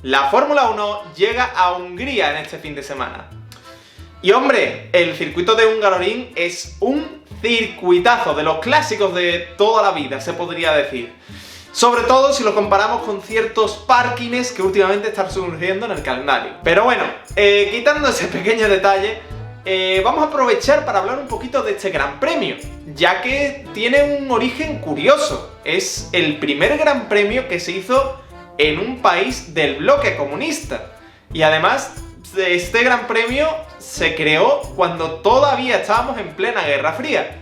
La Fórmula 1 llega a Hungría en este fin de semana. Y hombre, el circuito de Hungaroring es un circuitazo, de los clásicos de toda la vida, se podría decir. Sobre todo si lo comparamos con ciertos parkings que últimamente están surgiendo en el calendario. Pero bueno, quitando ese pequeño detalle, vamos a aprovechar para hablar un poquito de este Gran Premio, ya que tiene un origen curioso. Es el primer Gran Premio que se hizo en un país del bloque comunista. Y además, este Gran Premio se creó cuando todavía estábamos en plena Guerra Fría.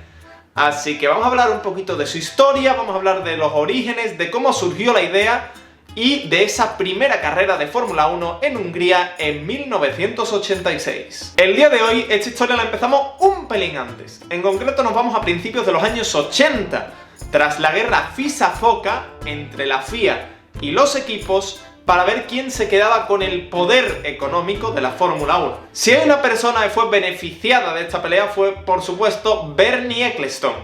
Así que vamos a hablar un poquito de su historia, vamos a hablar de los orígenes, de cómo surgió la idea y de esa primera carrera de Fórmula 1 en Hungría en 1986. El día de hoy esta historia la empezamos un pelín antes. En concreto nos vamos a principios de los años 80, tras la guerra FISA-FOCA entre la FIA y los equipos para ver quién se quedaba con el poder económico de la Fórmula 1. Si hay una persona que fue beneficiada de esta pelea fue, por supuesto, Bernie Ecclestone.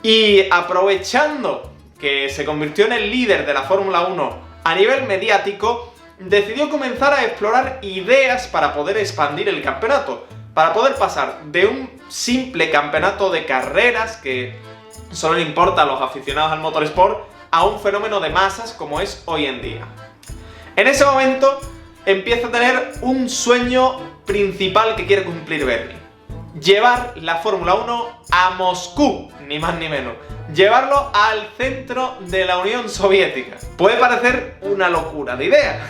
Y aprovechando que se convirtió en el líder de la Fórmula 1 a nivel mediático, decidió comenzar a explorar ideas para poder expandir el campeonato, para poder pasar de un simple campeonato de carreras que solo le importa a los aficionados al motorsport a un fenómeno de masas como es hoy en día. En ese momento empieza a tener un sueño principal que quiere cumplir Bernie: llevar la Fórmula 1 a Moscú, ni más ni menos. Llevarlo al centro de la Unión Soviética. Puede parecer una locura de idea,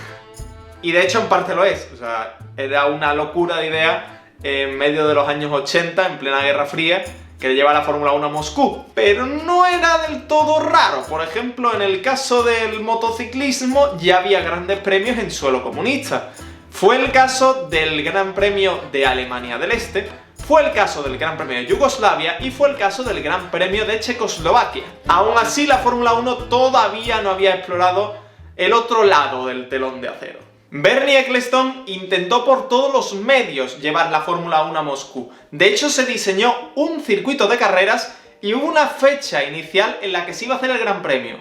y de hecho en parte lo es. O sea, era una locura de idea en medio de los años 80, en plena Guerra Fría, que lleva la Fórmula 1 a Moscú. Pero no era del todo raro. Por ejemplo, en el caso del motociclismo ya había grandes premios en suelo comunista. Fue el caso del Gran Premio de Alemania del Este, fue el caso del Gran Premio de Yugoslavia y fue el caso del Gran Premio de Checoslovaquia. Aún así, la Fórmula 1 todavía no había explorado el otro lado del telón de acero. Bernie Ecclestone intentó por todos los medios llevar la Fórmula 1 a Moscú. De hecho, se diseñó un circuito de carreras y hubo una fecha inicial en la que se iba a hacer el Gran Premio.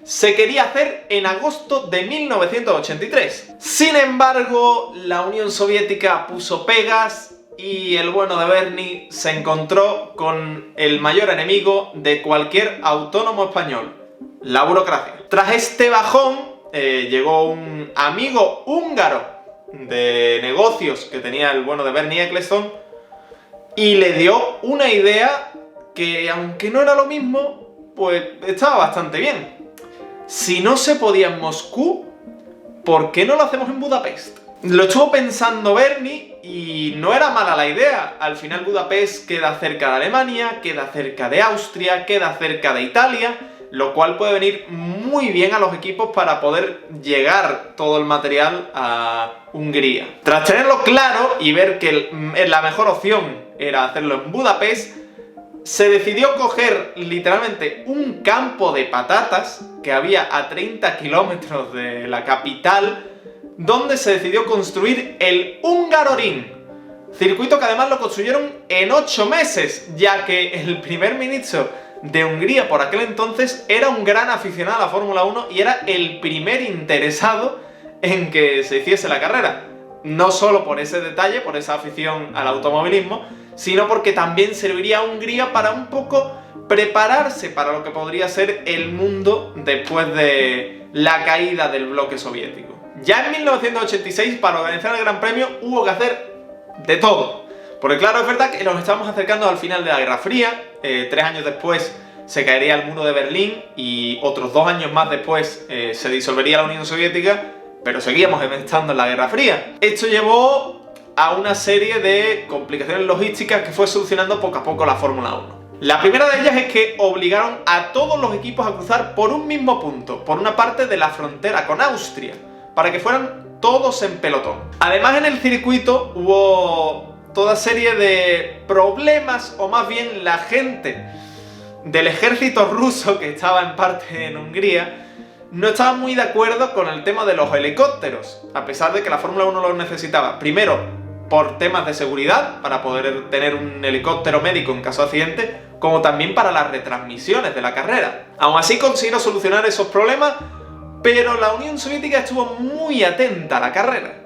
Se quería hacer en agosto de 1983. Sin embargo, la Unión Soviética puso pegas y el bueno de Bernie se encontró con el mayor enemigo de cualquier autónomo español: la burocracia. Tras este bajón, llegó un amigo húngaro de negocios que tenía el bueno de Bernie Ecclestone y le dio una idea que, aunque no era lo mismo, pues estaba bastante bien. Si no se podía en Moscú, ¿por qué no lo hacemos en Budapest? Lo estuvo pensando Bernie y no era mala la idea. Al final Budapest queda cerca de Alemania, queda cerca de Austria, queda cerca de Italia, lo cual puede venir muy bien a los equipos para poder llegar todo el material a Hungría. Tras tenerlo claro y ver que la mejor opción era hacerlo en Budapest, se decidió coger literalmente un campo de patatas que había a 30 kilómetros de la capital, donde se decidió construir el Hungaroring, circuito que además lo construyeron en 8 meses, ya que el primer ministro de Hungría por aquel entonces era un gran aficionado a la Fórmula 1 y era el primer interesado en que se hiciese la carrera. No solo por ese detalle, por esa afición al automovilismo, sino porque también serviría a Hungría para un poco prepararse para lo que podría ser el mundo después de la caída del bloque soviético. Ya en 1986, para organizar el Gran Premio, hubo que hacer de todo. Porque claro, es verdad que nos estamos acercando al final de la Guerra Fría. 3 años después se caería el muro de Berlín y otros 2 años más después se disolvería la Unión Soviética, pero seguíamos estando en la Guerra Fría. Esto llevó a una serie de complicaciones logísticas que fue solucionando poco a poco la Fórmula 1. La primera de ellas es que obligaron a todos los equipos a cruzar por un mismo punto, por una parte de la frontera con Austria, para que fueran todos en pelotón. Además, en el circuito hubo toda serie de problemas, o más bien la gente del ejército ruso que estaba en parte en Hungría no estaba muy de acuerdo con el tema de los helicópteros, a pesar de que la Fórmula 1 los necesitaba. Primero, por temas de seguridad, para poder tener un helicóptero médico en caso de accidente, como también para las retransmisiones de la carrera. Aún así consiguieron solucionar esos problemas pero la Unión Soviética estuvo muy atenta a la carrera.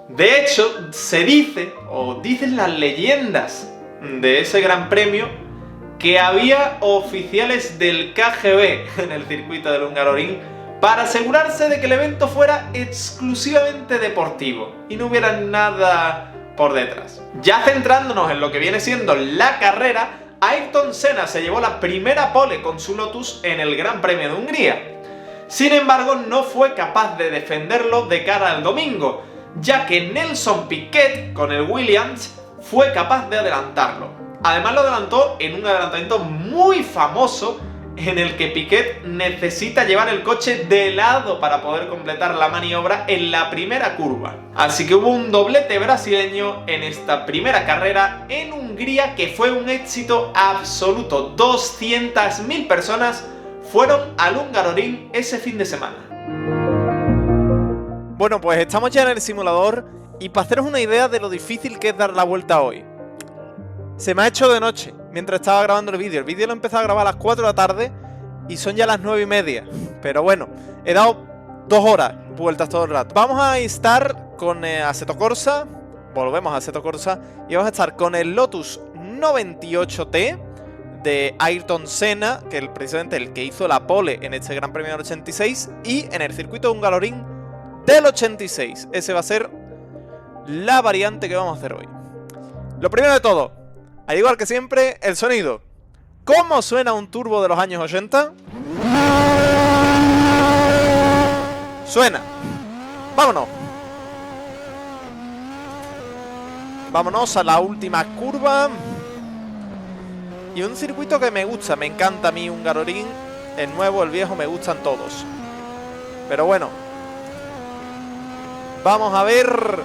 De hecho, se dice, o dicen las leyendas de ese Gran Premio, que había oficiales del KGB en el circuito del Hungaroring para asegurarse de que el evento fuera exclusivamente deportivo y no hubiera nada por detrás. Ya centrándonos en lo que viene siendo la carrera, Ayrton Senna se llevó la primera pole con su Lotus en el Gran Premio de Hungría. Sin embargo, no fue capaz de defenderlo de cara al domingo, ya que Nelson Piquet, con el Williams, fue capaz de adelantarlo. Además lo adelantó en un adelantamiento muy famoso en el que Piquet necesita llevar el coche de lado para poder completar la maniobra en la primera curva. Así que hubo un doblete brasileño en esta primera carrera en Hungría que fue un éxito absoluto. 200.000 personas fueron al Hungaroring ese fin de semana. Bueno, pues estamos ya en el simulador y para haceros una idea de lo difícil que es dar la vuelta hoy. Se me ha hecho de noche mientras estaba grabando el vídeo. El vídeo lo he empezado a grabar a las 4 de la tarde y son ya las 9:30. Pero bueno, he dado 2 horas vueltas todo el rato. Vamos a estar con Assetto Corsa. Volvemos a Assetto Corsa. Y vamos a estar con el Lotus 98T de Ayrton Senna, que es precisamente el que hizo la pole en este Gran Premio del 86. Y en el circuito de Hungaroring del 86. Ese va a ser la variante que vamos a hacer hoy. Lo primero de todo, al igual que siempre, el sonido. ¿Cómo suena un turbo de los años 80? Suena. Vámonos. Vámonos a la última curva. Y un circuito que me gusta, me encanta a mí Hungaroring. El nuevo, el viejo, me gustan todos. Pero bueno, vamos a ver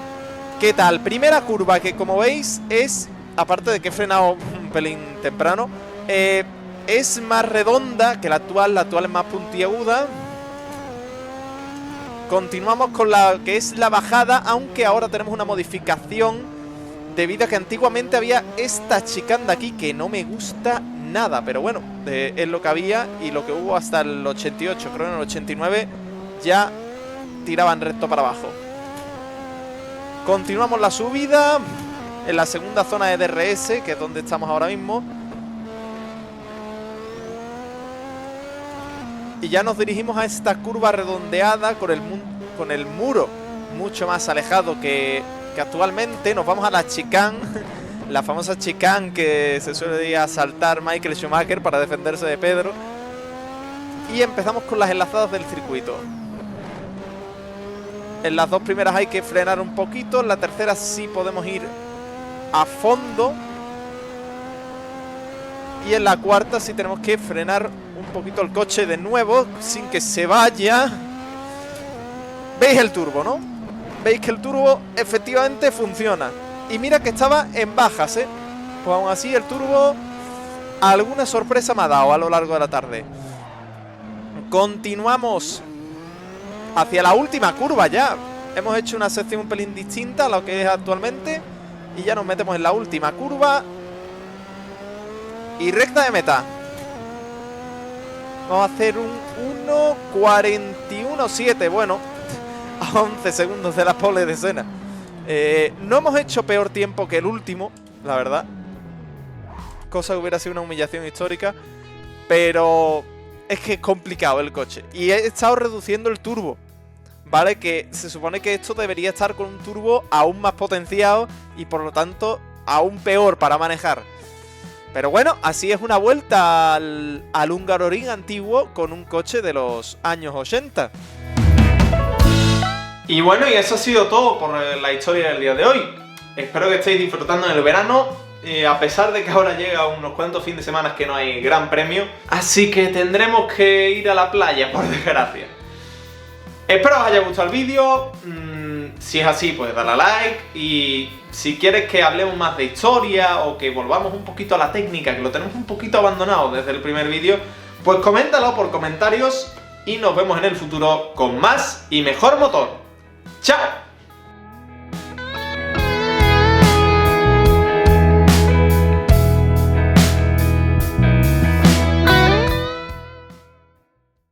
qué tal. Primera curva que, como veis, es... aparte de que he frenado un pelín temprano, es más redonda que la actual es más puntiaguda. Continuamos con la que es la bajada, aunque ahora tenemos una modificación debido a que antiguamente había esta chicane de aquí que no me gusta nada, pero bueno, es lo que había y lo que hubo hasta el 88, creo que en el 89 ya tiraban recto para abajo. Continuamos la subida en la segunda zona de DRS, que es donde estamos ahora mismo. Y ya nos dirigimos a esta curva redondeada con el muro mucho más alejado que actualmente. Nos vamos a la chicane, la famosa chicane que se suele ir a saltar Michael Schumacher para defenderse de Pedro. Y empezamos con las enlazadas del circuito. En las dos primeras hay que frenar un poquito, en la tercera sí podemos ir a fondo. Y en la cuarta sí tenemos que frenar un poquito el coche de nuevo sin que se vaya. ¿Veis el turbo, no? Veis que el turbo efectivamente funciona. Y mira que estaba en bajas, ¿eh? Pues aún así el turbo alguna sorpresa me ha dado a lo largo de la tarde. Continuamos hacia la última curva ya. Hemos hecho una sección un pelín distinta a lo que es actualmente. Y ya nos metemos en la última curva. Y recta de meta. Vamos a hacer un 1.41.7. Bueno, a 11 segundos de la pole de Senna. No hemos hecho peor tiempo que el último, la verdad. Cosa que hubiera sido una humillación histórica. Pero es que es complicado el coche. Y he estado reduciendo el turbo. Vale, que se supone que esto debería estar con un turbo aún más potenciado y por lo tanto aún peor para manejar. Pero bueno, así es una vuelta al Hungaroring antiguo con un coche de los años 80. Y bueno, y eso ha sido todo por la historia del día de hoy. Espero que estéis disfrutando en el verano, a pesar de que ahora llega unos cuantos fines de semana que no hay gran premio. Así que tendremos que ir a la playa, por desgracia. Espero os haya gustado el vídeo. Si es así, pues dale a like. Y si quieres que hablemos más de historia o que volvamos un poquito a la técnica, que lo tenemos un poquito abandonado desde el primer vídeo, pues coméntalo por comentarios y nos vemos en el futuro con más y mejor motor. ¡Chao!